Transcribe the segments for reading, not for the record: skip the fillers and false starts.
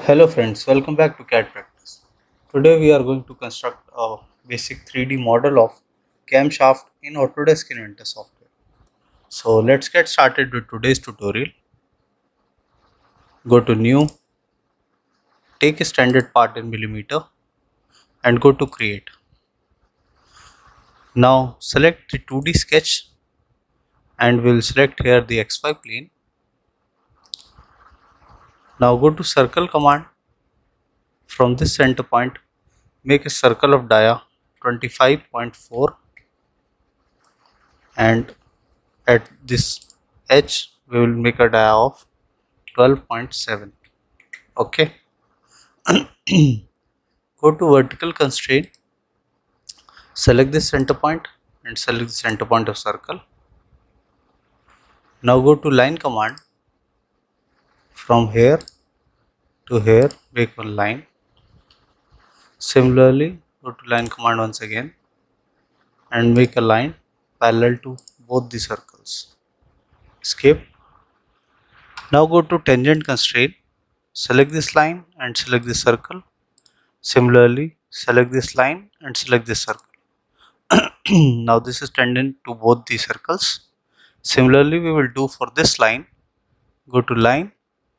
Hello friends, welcome back to CAD Practice. Today we are going to construct a basic 3D model of camshaft in Autodesk Inventor software. So let's get started with today's tutorial. Go to New, take a standard part in millimeter and go to Create. Now select the 2D sketch and we'll select here the XY plane. Now go to Circle command. From this center point, make a circle of dia 25.4 and at this edge we will make a dia of 12.7. okay. Go to vertical constraint, select the center point and select the center point of circle. Now go to line command, from here to here make one line. Similarly go to line command once again and make a line parallel to both the circles. Escape. Now go to tangent constraint, select this line and select this circle. Similarly select this line and select this circle. Now this is tangent to both the circles. Similarly we will do for this line. Go to line,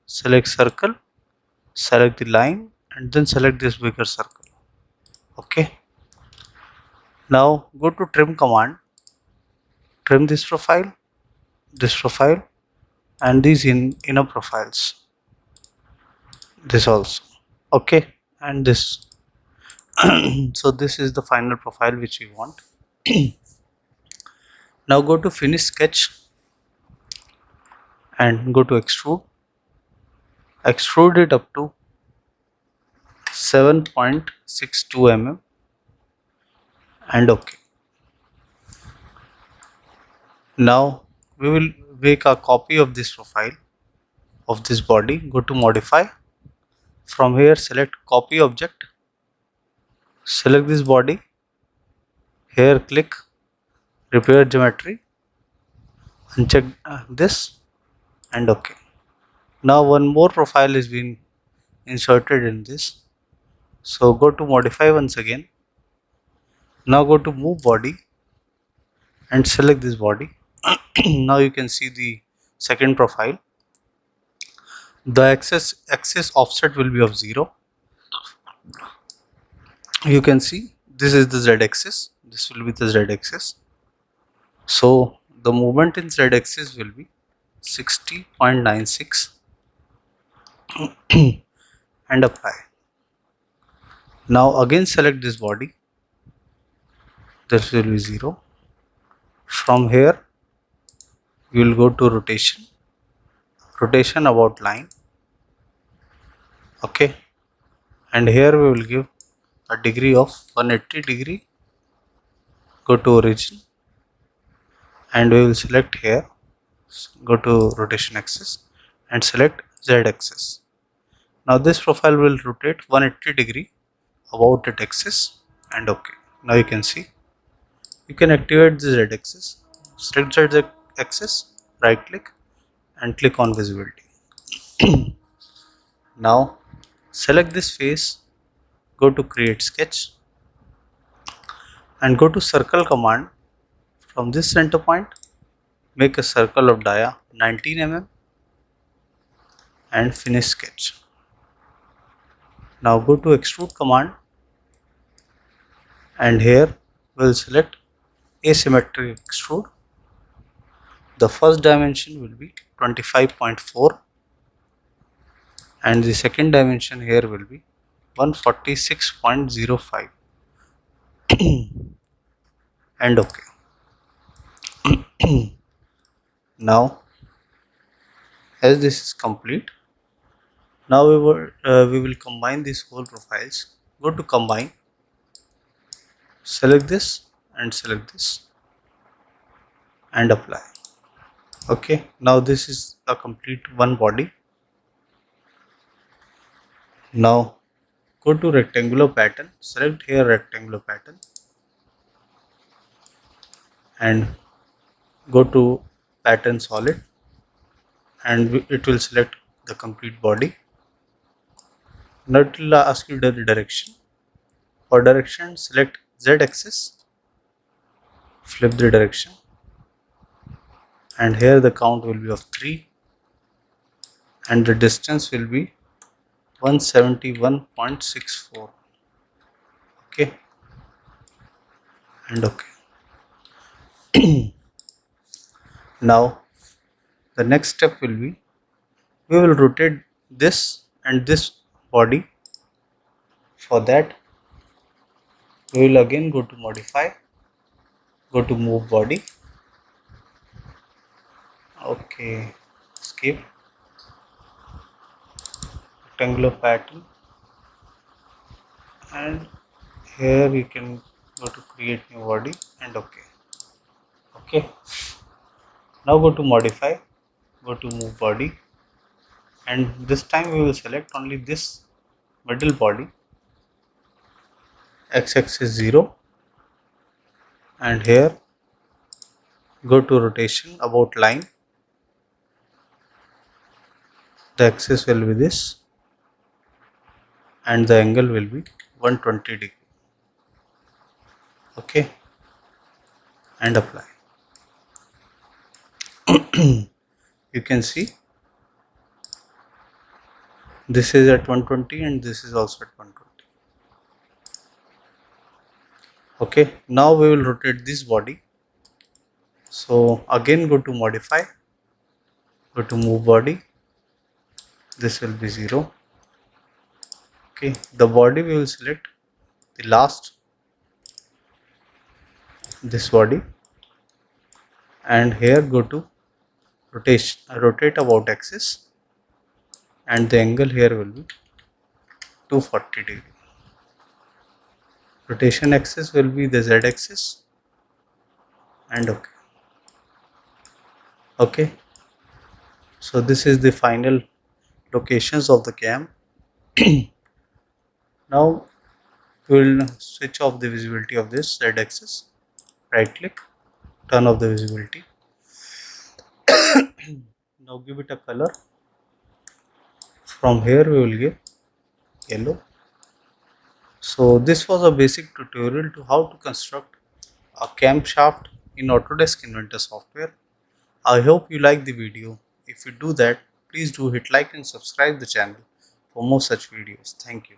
select circle, select the line and then select this bigger circle. Okay. Now go to trim command, trim this profile and these inner profiles, this also. Okay, and this. So this is the final profile which we want. Now go to finish sketch and go to extrude it up to 7.62 mm and okay. Now we will make a copy of this profile of this body. Go to modify, from here select copy object, select this body, here click repair geometry, uncheck this and okay. Now one more profile is being inserted in this, so go to modify once again. Now go to move body and select this body. Now you can see the second profile. The axis offset will be of 0. You can see this is the z axis, this will be the z axis. So the movement in z axis will be 60.96 and apply. Now again select this body, this will be 0. From here you will go to rotation about line, okay, and here we will give a degree of 180 degree. Go to origin and we will select here, go to rotation axis and select z axis. Now this profile will rotate 180 degree about that axis and okay. Now you can see, you can activate the z axis, select z axis, right click and click on visibility. Now select this face, go to create sketch and go to circle command. From this center point make a circle of dia 19 mm and finish sketch. Now go to extrude command and here we'll select asymmetric extrude. The first dimension will be 25.4 and the second dimension here will be 146.05 and okay. Now as this is complete, now we will combine these whole profiles. Go to combine, select this and select this and apply. Okay, now this is a complete one body. Now go to rectangular pattern, select here rectangular pattern and go to pattern solid and it will select the complete body. Now it will ask you the direction. For direction, select Z axis, flip the direction, and here the count will be of 3 and the distance will be 171.64. Okay, and okay. Now the next step will be, we will rotate this and this body. For that, we will again go to modify, go to move body. Okay, skip rectangular pattern, and here you can go to create new body and okay. Okay, now go to modify, go to move body, and this time we will select only this middle body, x-axis 0, and here go to rotation about line, the axis will be this and the angle will be 120 degree. Okay, and apply. You can see this is at 120 and this is also at 120. Okay, now we will rotate this body. So again go to modify, go to move body, this will be 0. Okay, the body we will select the last, this body, and here go to rotation, rotate about axis, and the angle here will be 240 degree. Rotation axis will be the Z axis, and okay. Okay, so this is the final locations of the cam. Now we will switch off the visibility of this Z axis, right click, turn off the visibility. Now give it a color. From here we will give yellow. So this was a basic tutorial to how to construct a camshaft in Autodesk Inventor software. I hope you like the video. If you do that, please do hit like and subscribe the channel for more such videos. Thank you.